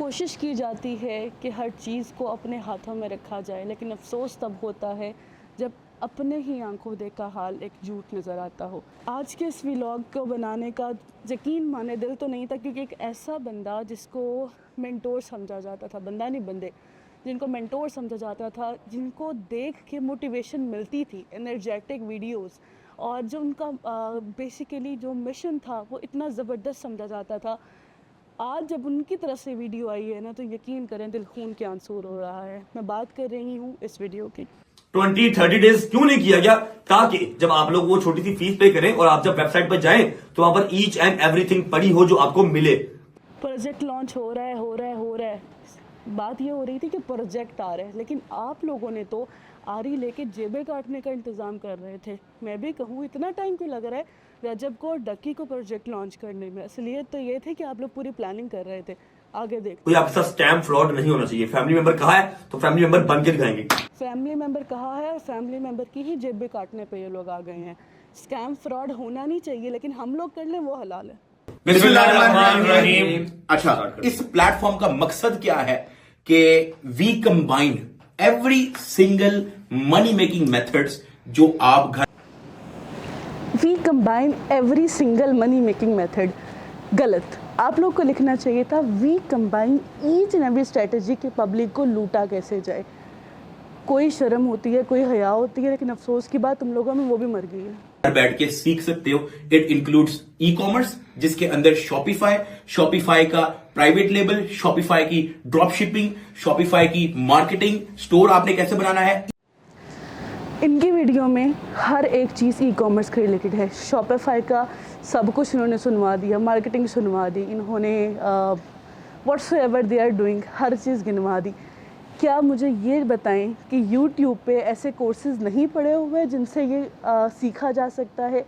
कोशिश की जाती है कि हर चीज़ को अपने हाथों में रखा जाए, लेकिन अफ़सोस तब होता है जब अपने ही आंखों देखा हाल एक झूठ नज़र आता हो। आज के इस व्लॉग को बनाने का यकीन माने दिल तो नहीं था, क्योंकि एक ऐसा बंदा जिसको मेंटोर समझा जाता था, बंदा नहीं बंदे जिनको मेंटोर समझा जाता था, जिनको देख के मोटिवेशन मिलती थी, एनर्जेटिक वीडियोस, और जो उनका बेसिकली जो मिशन था वो इतना ज़बरदस्त समझा जाता था। आज जब उनकी तरफ से वीडियो आई है ना, तो यकीन करें दिल खून के आंसू हो रहा है। मैं बात कर रही हूँ इस वीडियो की। 20-30 डेज क्यों नहीं किया गया, ताकि जब आप लोग वो छोटी सी फीस पे करें और आप जब वेबसाइट पर जाएं तो वहां पर ईच एंड एवरीथिंग पड़ी हो जो आपको मिले। प्रोजेक्ट लॉन्च हो रहा है। बात ये हो रही थी कि प्रोजेक्ट आ रहा है, लेकिन आप लोगों ने तो आरी लेके जेबें काटने का इंतज़ाम कर रहे थे। मैं भी कहूँ इतना टाइम क्यों लग रहा है रजब को और डक्की को प्रोजेक्ट लॉन्च करने में? असलियत तो ये थे कि आप लोग पूरी प्लानिंग कर रहे थे। आगे देख, कोई आपके साथ स्कैम फ्रॉड नहीं होना चाहिए। फैमिली मेंबर कहा है तो फैमिली मेंबर बन के दिखाएंगे। फैमिली मेंबर कहा है और फैमिली मेंबर की ही जेबें काटने पे ये लोग आ गए हैं। स्कैम फ्रॉड होना नहीं चाहिए, लेकिन हम लोग कर लें वो हलाल है। बिस्मिल्लाहिर्रहमानिर्रहीम। अच्छा, इस प्लेटफॉर्म का मकसद क्या है कि we combine every single money making methods जो आप घर we combine every single money making method. गलत, आप लोग को लिखना चाहिए था we combine each and every strategy कि पब्लिक को लूटा कैसे जाए। कोई शर्म होती है, कोई हया होती है, लेकिन अफसोस की बात तुम लोगों में वो भी मर गई है। घर बैठ के सीख सकते हो। इट इंक्लूड्स ई कॉमर्स, जिसके अंदर शॉपिफाई का प्राइवेट लेबल, शॉपिफाई की ड्रॉप शिपिंग, शॉपिफाई की मार्केटिंग, स्टोर आपने कैसे बनाना है। इनकी वीडियो में हर एक चीज़ ई कॉमर्स के रिलेटेड है। शॉपिफाई का सब कुछ इन्होंने सुनवा दिया, मार्केटिंग सुनवा दी इन्होंने, व्हाट्सएवर दे आर डूइंग हर चीज़ गिनवा दी। क्या मुझे ये बताएं कि यूट्यूब पे ऐसे कोर्सेज नहीं पड़े हुए हैं जिनसे ये सीखा जा सकता है,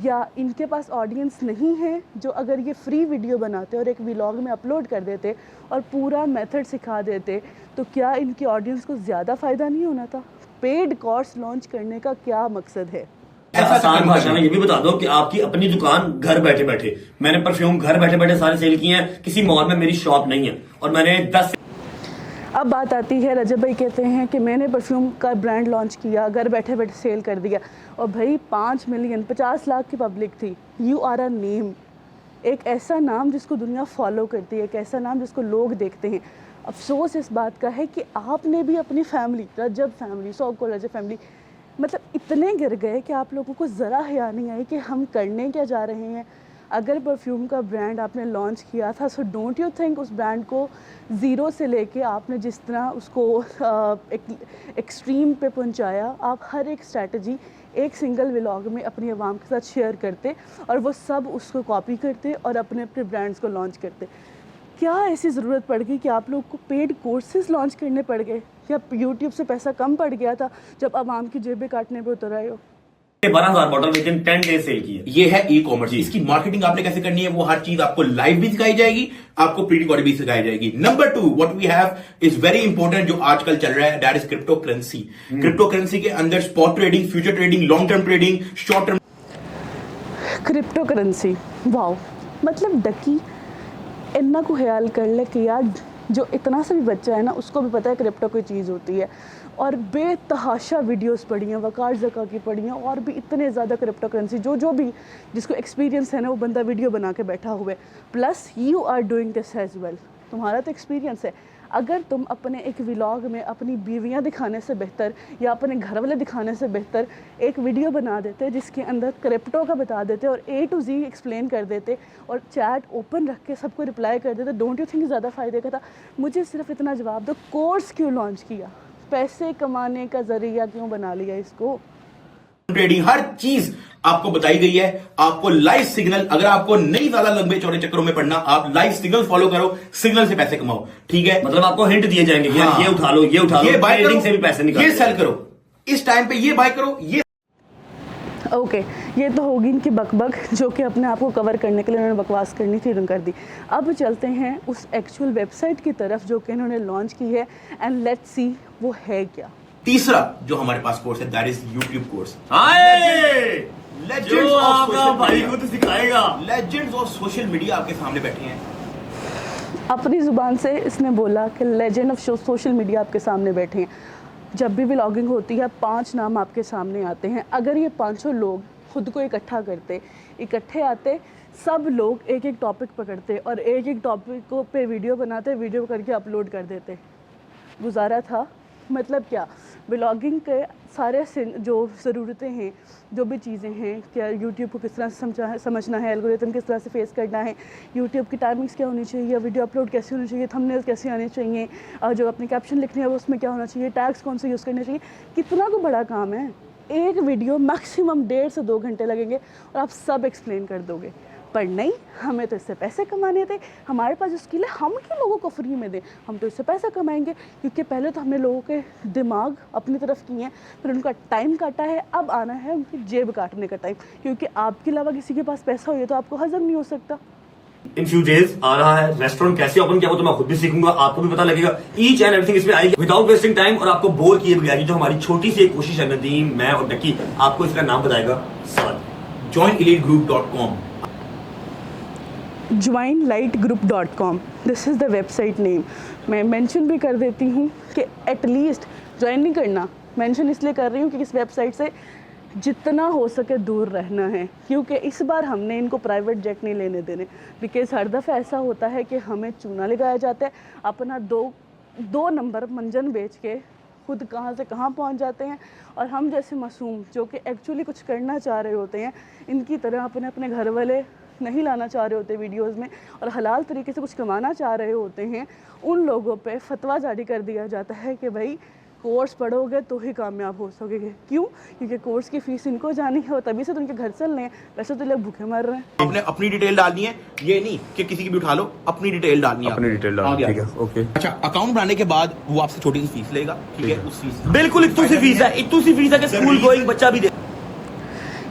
या इनके पास ऑडियंस नहीं है जो अगर ये फ्री वीडियो बनाते और एक व्लॉग में अपलोड कर देते और पूरा मेथड सिखा देते, तो क्या इनकी ऑडियंस को ज़्यादा फ़ायदा नहीं होना था? पेड कोर्स लॉन्च करने का क्या मकसद है? ऐसा आसान भाषा में ये भी बता दो कि आपकी अपनी दुकान घर बैठे बैठे, मैंने परफ्यूम घर बैठे बैठे सारे सेल किए हैं, किसी मॉल में मेरी शॉप नहीं है और मैंने 10। अब बात आती है, रजब भाई कहते हैं कि मैंने परफ्यूम का ब्रांड लॉन्च किया, घर बैठे बैठे सेल कर दिया, और भाई 5 मिलियन 50 लाख की पब्लिक थी। यू आर अ नेम, एक ऐसा नाम जिसको दुनिया फॉलो करती है, एक ऐसा नाम जिसको लोग देखते हैं। अफसोस इस बात का है कि आपने भी अपनी फैमिली, रजब फैमिली, सो को रजब फैमिली, मतलब इतने गिर गए कि आप लोगों को ज़रा हया नहीं आई कि हम करने क्या जा रहे हैं। अगर परफ्यूम का ब्रांड आपने लॉन्च किया था, सो डोंट यू थिंक उस ब्रांड को ज़ीरो से लेके आपने जिस तरह उसको एक एक्सट्रीम पे पहुंचाया, आप हर एक स्ट्रैटेजी एक सिंगल व्लॉग में अपनी आवाम के साथ शेयर करते और वो सब उसको कॉपी करते और अपने अपने ब्रांड्स को लॉन्च करते। क्या ऐसी ज़रूरत पड़ गई कि आप लोग को पेड कोर्सेज लॉन्च करने पड़ गए? क्या यूट्यूब से पैसा कम पड़ गया था जब आवाम की जेबें काटने पे उतर आए हो? 12,000 bottle with in 10 days cell की है। ये है ई कॉमर्स। इसकी मार्केटिंग आपने कैसे करनी है, वो हर चीज आपको लाइव भी सिखाई जाएगी, आपको प्री रिकॉर्ड भी सिखाई जाएगी। Number 2, what we have is very important, जो आजकल चल रहा है, that is crypto currency. Crypto currency के अंदर spot trading, future trading, long term trading, short term. Crypto currency, wow. मतलब डकी इन्ना को ख्याल कर ले कि यार जो इतना सा भी बच्चा है ना, उसको भी पता है क्रिप्टो कोई चीज़ होती है, और बेतहाशा वीडियोस पड़ी हैं, वकार ज़का की पड़ी हैं, और भी इतने ज़्यादा क्रिप्टो करेंसी जो भी जिसको एक्सपीरियंस है ना, वो बंदा वीडियो बना के बैठा हुआ है। Plus you are doing this as well, तुम्हारा तो एक्सपीरियंस है। अगर तुम अपने एक व्लॉग में अपनी बीवियां दिखाने से बेहतर या अपने घर वाले दिखाने से बेहतर एक वीडियो बना देते जिसके अंदर क्रिप्टो का बता देते और A to Z एक्सप्लेन कर देते और चैट ओपन रख के सबको रिप्लाई कर देते, डोंट यू थिंक ज़्यादा फ़ायदे का था? मुझे सिर्फ इतना जवाब दो, कोर्स क्यों लॉन्च किया? पैसे कमाने का ज़रिया क्यों बना लिया इसको? ट्रेडिंग, हर चीज आपको बताई गई है। आपको लाइव सिग्नल, अगर आपको नहीं ज्यादा लंबे चौड़े चक्करों में पड़ना, आप लाइव सिग्नल फॉलो करो, सिग्नल से पैसे कमाओ। ठीक है, मतलब आपको हिंट दिए जाएंगे, यार ये उठा लो, ये उठा लो, ये बाय करो, से भी पैसे निकालो, ये सेल करो, इस टाइम पे ये बाय करो, ये ओके, ये तो होगी इनकी बकबक, जो कि अपने आप को कवर करने के लिए उन्होंने बकवास करनी थी, कर दी। अब चलते हैं उस एक्चुअल वेबसाइट की तरफ जो कि इन्होंने लॉन्च की है, एंड लेट्स सी वो है क्या। तीसरा जो हमारे पास कोर्स है, दैट इज यूट्यूब कोर्स। जो आपका भाई खुद सिखाएगा। लेजेंड्स ऑफ सोशल मीडिया आपके सामने बैठे हैं। अपनी ज़ुबान से इसने बोला कि लेजेंड ऑफ सोशल मीडिया आपके सामने बैठे हैं। जब भी व्लॉगिंग होती है 5 नाम आपके सामने आते हैं। अगर ये पांचों लोग खुद को इकट्ठा करते, इकट्ठे आते, सब लोग एक एक टॉपिक पकड़ते और एक एक टॉपिक को पे वीडियो बनाते, वीडियो करके अपलोड कर देते, गुजारा था। मतलब क्या, व्लॉगिंग के सारे जो ज़रूरतें हैं, जो भी चीज़ें हैं, क्या यूट्यूब को किस तरह से समझना है, एल्गोरिथम किस तरह से फेस करना है, यूट्यूब की टाइमिंग्स क्या होनी चाहिए, वीडियो अपलोड कैसे होनी चाहिए, थंबनेल्स कैसे आने चाहिए, और जो अपने कैप्शन लिखने हैं वो उसमें क्या होना चाहिए, टैग्स कौन से यूज़ करने चाहिए, कितना को बड़ा काम है। एक वीडियो मैक्सिमम 1.5 से 2 घंटे लगेंगे और आप सब एक्सप्लेन कर दोगे। पर नहीं, हमें तो इससे पैसे कमाने थे, हमारे पास जो स्किल है हम क्यों लोगों को फ्री में दें, हम तो इससे पैसा कमाएंगे। क्योंकि पहले तो हमने लोगों के दिमाग अपनी तरफ किए हैं, फिर उनका टाइम काटा है, अब आना है उनकी जेब काटने का टाइम। क्योंकि आपके अलावा किसी के पास पैसा हो ये तो आपको हजम नहीं हो सकता। इन फ्यू डेज आ रहा है, रेस्टोरेंट कैसे ओपन किया वो तो मैं खुद भी सीखूंगा, आपको भी पता लगेगा। ईच एंड एवरीथिंग इसमें आएगी विदाउट वेस्टिंग टाइम और आपको बोर किए बगैर। जो हमारी छोटी सी एक कोशिश है, नदीम, मैं और डक्की, आपको इसका नाम बताएगा साथ। joinelitegroup.com joinlightgroup.com, this is the website name. मैं मेंशन भी कर देती हूँ कि एटलीस्ट ज्वाइन नहीं करना, मेंशन इसलिए कर रही हूँ कि इस वेबसाइट से जितना हो सके दूर रहना है। क्योंकि इस बार हमने इनको प्राइवेट जेट नहीं लेने देने। बिकॉज हर दफ़ा ऐसा होता है कि हमें चूना लगाया जाता है, अपना दो नंबर मंजन बेच के खुद कहाँ से कहाँ पहुँच जाते हैं। और हम जैसे मासूम जो कि एक्चुअली कुछ करना चाह रहे होते हैं, इनकी तरह अपने घर वाले नहीं लाना चाह रहे होते वीडियोस में और हलाल तरीके से कुछ कमाना चाह रहे होते हैं, उन लोगों पे फतवा जारी कर दिया जाता है कि भाई कोर्स पढ़ोगे तो ही कामयाब हो सकोगे। क्यों? क्योंकि कोर्स की फ़ीस इनको जानी है और तभी से तो उनके घर चल रहे हैं, वैसे तो लोग भूखे मर रहे हैं। आपने अपनी डिटेल डालनी है, ये नहीं कि किसी की भी उठा लो, अपनी डिटेल डालनी है, अपनी डिटेल डालनी है, ठीक है, ओके। अच्छा, अकाउंट बनाने के बाद वो आपसे छोटी सी फीस लेगा, ठीक है, उस फीस बिल्कुल इतनी सी फीस है, इतनी सी फीस है कि स्कूल गोइंग बच्चा भी दे।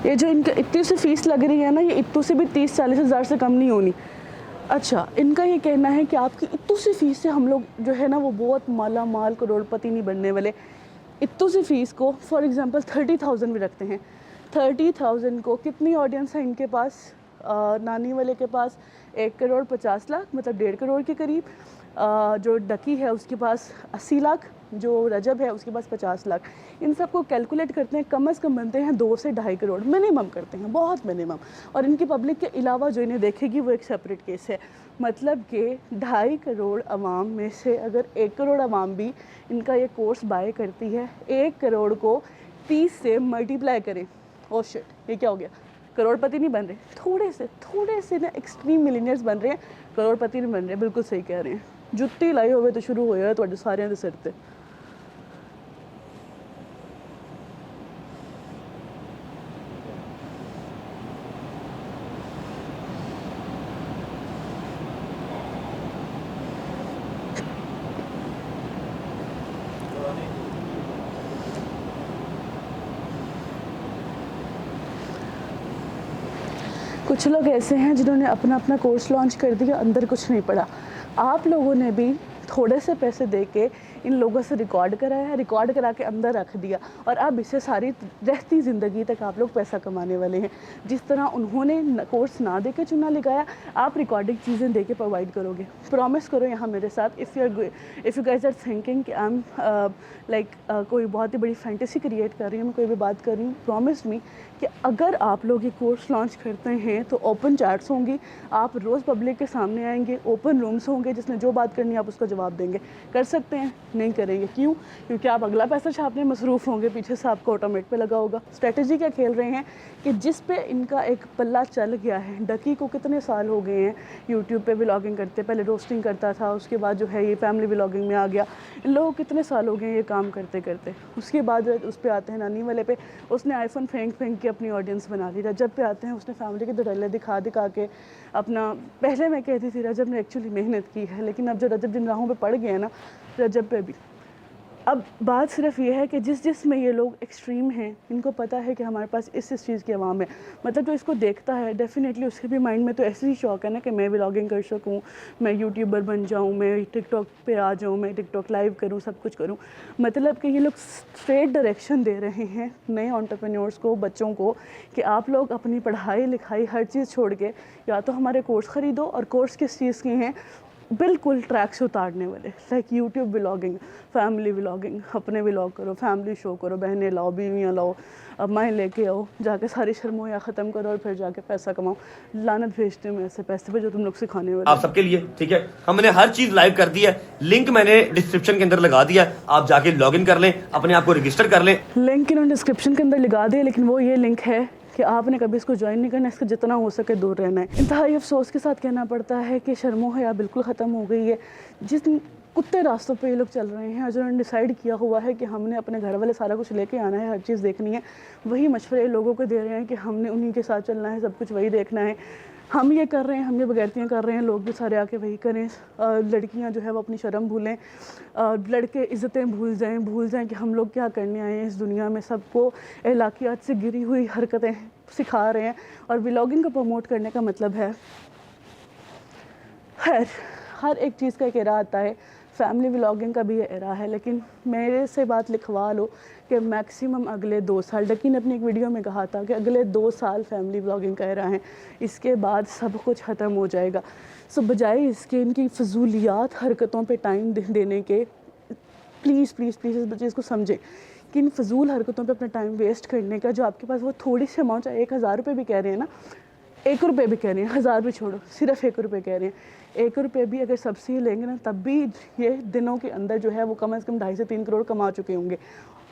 ये जो इनका इतनी सी फीस लग रही है ना, ये इतनी से भी 30-40 हज़ार से कम नहीं होनी। अच्छा, इनका ये कहना है कि आपकी इतनी सी फीस से हम लोग जो है ना वो बहुत माला माल करोड़पति नहीं बनने वाले। इतनी सी फीस को फॉर एग्जांपल 30,000 भी रखते हैं। 30,000 को कितनी ऑडियंस है इनके पास? नानी वाले के पास 1,50,00,000 मतलब 1.5 करोड़ के करीब। जो डकी है उसके पास 80 लाख, जो रजब है उसके पास 50 लाख। इन सब को कैलकुलेट करते हैं, कम से कम बनते हैं 2 से 2.5 करोड़ मिनिमम करते हैं, बहुत मिनिमम। और इनकी पब्लिक के अलावा जो इन्हें देखेगी वो एक सेपरेट केस है। मतलब कि 2.5 करोड़ आवाम में से अगर 1 करोड़ आवाम भी इनका ये कोर्स बाय करती है, 1 करोड़ को 30 से मल्टीप्लाई करें, ओ शिट, ये क्या हो गया? करोड़पति नहीं बन रहे, थोड़े से ना एक्सट्रीम मिलीनियर्स बन रहे हैं, करोड़पति नहीं बन रहे। बिल्कुल सही कह रहे हैं। जुत्ती लाई होवे तो शुरू होया तुहाडे सारिਆਂ ਦੇ सिर ते। कुछ लोग ऐसे हैं जिन्होंने अपना कोर्स लॉन्च कर दिया, अंदर कुछ नहीं पड़ा। आप लोगों ने भी थोड़े से पैसे दे के इन लोगों से रिकॉर्ड कराया, रिकॉर्ड करा के अंदर रख दिया और अब इससे सारी रहती ज़िंदगी तक आप लोग पैसा कमाने वाले हैं। जिस तरह उन्होंने कोर्स ना दे के चुना लगाया, आप रिकॉर्डिंग चीज़ें दे के प्रोवाइड करोगे। प्रॉमिस करो यहाँ मेरे साथ, if you guys are thinking कि आई एम लाइक कोई बहुत ही बड़ी फैंटेसी क्रिएट कर रही हूँ, मैं कोई भी बात कर रही हूँ, प्रॉमिस मी कि अगर आप लोग ये कोर्स लॉन्च करते हैं तो ओपन चैट्स होंगी, आप रोज़ पब्लिक के सामने आएंगे, ओपन रूम्स होंगे, जिसने जो बात करनी है आप उसका जवाब देंगे। कर सकते हैं? नहीं करेंगे। क्यों? क्योंकि आप अगला पैसा छापने में मसरूफ़ होंगे, पीछे से आपको ऑटोमेट पे लगा होगा। स्ट्रेटजी क्या खेल रहे हैं कि जिस पे इनका एक पल्ला चल गया है। डकी को कितने साल हो गए हैं यूट्यूब पे व्लॉगिंग करते, पहले रोस्टिंग करता था, उसके बाद जो है ये फैमिली व्लॉगिंग में आ गया। इन लोगों को कितने साल हो गए हैं ये काम करते करते। उसके बाद उस पर आते हैं नानी वाले पे, उसने आईफोन फेंक के अपनी ऑडियंस बना ली। रजब पे आते हैं, उसने फैमिली के धड़ल्ले दिखा के अपना, पहले मैं कहती थी रजब ने एक्चुअली मेहनत की है, लेकिन अब जो रजब जिन राहों पे पड़ गए हैं ना, रजब पे भी अब बात सिर्फ ये है कि जिस में ये लोग एक्सट्रीम हैं, इनको पता है कि हमारे पास इस चीज़ की आवाम है। मतलब जो इसको देखता है डेफिनेटली उसके भी माइंड में तो ऐसे ही शौक है ना कि मैं व्लॉगिंग कर सकूं, मैं यूट्यूबर बन जाऊं, मैं टिकटॉक पे आ जाऊं, मैं टिकटॉक लाइव करूं, सब कुछ करूं। मतलब कि ये लोग स्ट्रेट डायरेक्शन दे रहे हैं नए एंटरप्रेन्योर्स को, बच्चों को, कि आप लोग अपनी पढ़ाई लिखाई हर चीज़ छोड़ के या तो हमारे कोर्स ख़रीदो, और कोर्स किस चीज़ की हैं, बिल्कुल ट्रैक से उतारने वाले, like YouTube vlogging, family vlogging, अपने व्लॉग करो, फैमिली शो करो, बहनें लाओ, बीवियाँ लाओ, अब माएँ लेके आओ, जाके सारी शर्मोया ख़त्म करो और फिर जाके पैसा कमाओ। लानत भेजते हो ऐसे पैसे पे जो तुम लोग सिखाने वाले। आप सबके लिए, ठीक है, हमने हर चीज लाइव कर दी है, लिंक मैंने डिस्क्रिप्शन के अंदर लगा दिया है, आप जाके लॉग इन कर लें, अपने आप को रजिस्टर कर लें। लिंक इन्होंने डिस्क्रिप्शन के अंदर लगा दिया, लेकिन वो ये लिंक है कि आपने कभी इसको ज्वाइन नहीं करना, इसका जितना हो सके दूर रहना है। इंतहाई अफसोस के साथ कहना पड़ता है कि शर्मो हया बिल्कुल ख़त्म हो गई है। जिस कुत्ते रास्तों पे ये लोग चल रहे हैं, जो उन्होंने डिसाइड किया हुआ है कि हमने अपने घर वाले सारा कुछ लेके आना है, हर चीज़ देखनी है, वही मशवरे लोगों को दे रहे हैं कि हमने उन्हीं के साथ चलना है, सब कुछ वही देखना है। हम ये कर रहे हैं, हम ये बगैरतियाँ कर रहे हैं, लोग भी सारे आके वही करें। लड़कियां जो है वो अपनी शर्म भूलें, लड़के इज़्ज़तें भूल जाएं कि हम लोग क्या करने आए हैं इस दुनिया में। सबको अखलाकियात से गिरी हुई हरकतें सिखा रहे हैं और व्लॉगिंग को प्रमोट करने का मतलब है खैर हर एक चीज़ का एक एरा आता है, फैमिली व्लॉगिंग का भी ये एरा है। लेकिन मेरे से बात लिखवा लो कि मैक्सिमम अगले 2 साल, डकी ने अपनी एक वीडियो में कहा था कि अगले 2 साल फैमिली व्लॉगिंग का एरा है, इसके बाद सब कुछ ख़त्म हो जाएगा। सो बजाय इसके इनकी फजूलियात हरकतों पे टाइम देने के, प्लीज़ प्लीज़ प्लीज़ इस चीज़ को समझें कि इन फजूल हरकतों पे अपना टाइम वेस्ट करने का जो आपके पास वो थोड़ी सी अमाउंट, चाहे 1000 रुपये भी कह रहे हैं ना, 1 रुपये भी कह रहे हैं, 1000 भी छोड़ो, सिर्फ 1 रुपये कह रहे हैं, 1 रुपये भी अगर सबसे लेंगे ना, तब भी ये दिनों के अंदर जो है वो कम से कम 2.5 से 3 करोड़ कमा चुके होंगे।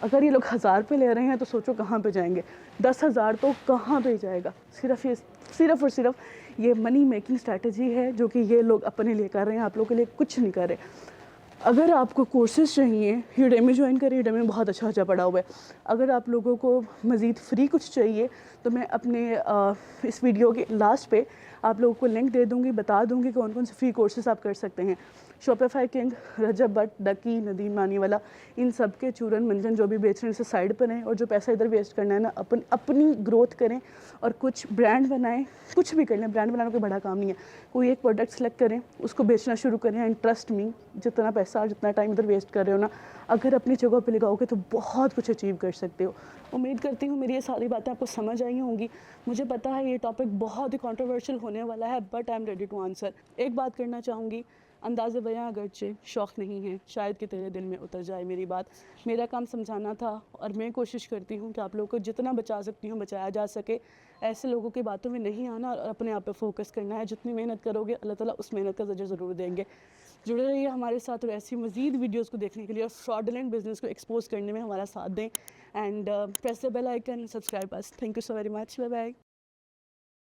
अगर ये लोग 1000 रुपये ले रहे हैं तो सोचो कहाँ पे जाएंगे, 10,000 तो कहाँ पे जाएगा। सिर्फ और सिर्फ ये मनी मेकिंग स्ट्रैटेजी है जो कि ये लोग अपने लिए कर रहे हैं, आप लोगों के लिए कुछ नहीं कर रहे। अगर आपको कोर्सेज चाहिए, यूडेमी ज्वाइन करिए, यूडेमी में बहुत अच्छा पड़ा हुआ है। अगर आप लोगों को मज़ीद फ्री कुछ चाहिए तो मैं अपने इस वीडियो के लास्ट पे आप लोगों को लिंक दे दूँगी, बता दूँगी कौन कौन से फ्री कोर्सेज आप कर सकते हैं। Shopify king, Rajab Butt, Ducky, Nadeem Maniwala, इन सब के चूरन मंजन जो भी बेच रहे हैं इसे साइड पर हैं, और जो पैसा इधर वेस्ट करना है ना, अपनी ग्रोथ करें और कुछ ब्रांड बनाएं। कुछ भी कर लें, ब्रांड बनाना कोई बड़ा काम नहीं है। कोई एक प्रोडक्ट सेलेक्ट करें, उसको बेचना शुरू करें, एंड ट्रस्ट मी, जितना पैसा और जितना टाइम इधर वेस्ट कर रहे हो ना, अगर अपनी जगह पे लगाओगे तो बहुत कुछ अचीव कर सकते हो। उम्मीद करती हूँ मेरी ये सारी बातें आपको समझ आई होंगी। मुझे पता है ये टॉपिक बहुत ही कंट्रोवर्शियल होने वाला है, but I am ready to answer. एक बात करना चाहूँगी, अंदाज़े बयां अगरचे शौक़ नहीं है, शायद कि तेरे दिल में उतर जाए मेरी बात। मेरा काम समझाना था और मैं कोशिश करती हूँ कि आप लोगों को जितना बचा सकती हूँ बचाया जा सके। ऐसे लोगों की बातों में नहीं आना और अपने आप पे फोकस करना है। जितनी मेहनत करोगे अल्लाह ताला उस मेहनत का अजर ज़रूर देंगे। जुड़े रहिए हमारे साथ और ऐसी मज़ीद वीडियोज़ को देखने के लिए, और फ्रॉडलेंट बिजनेस को एक्सपोज करने में हमारा साथ दें। And press the bell icon, subscribe us. Thank you so very much, bye bye.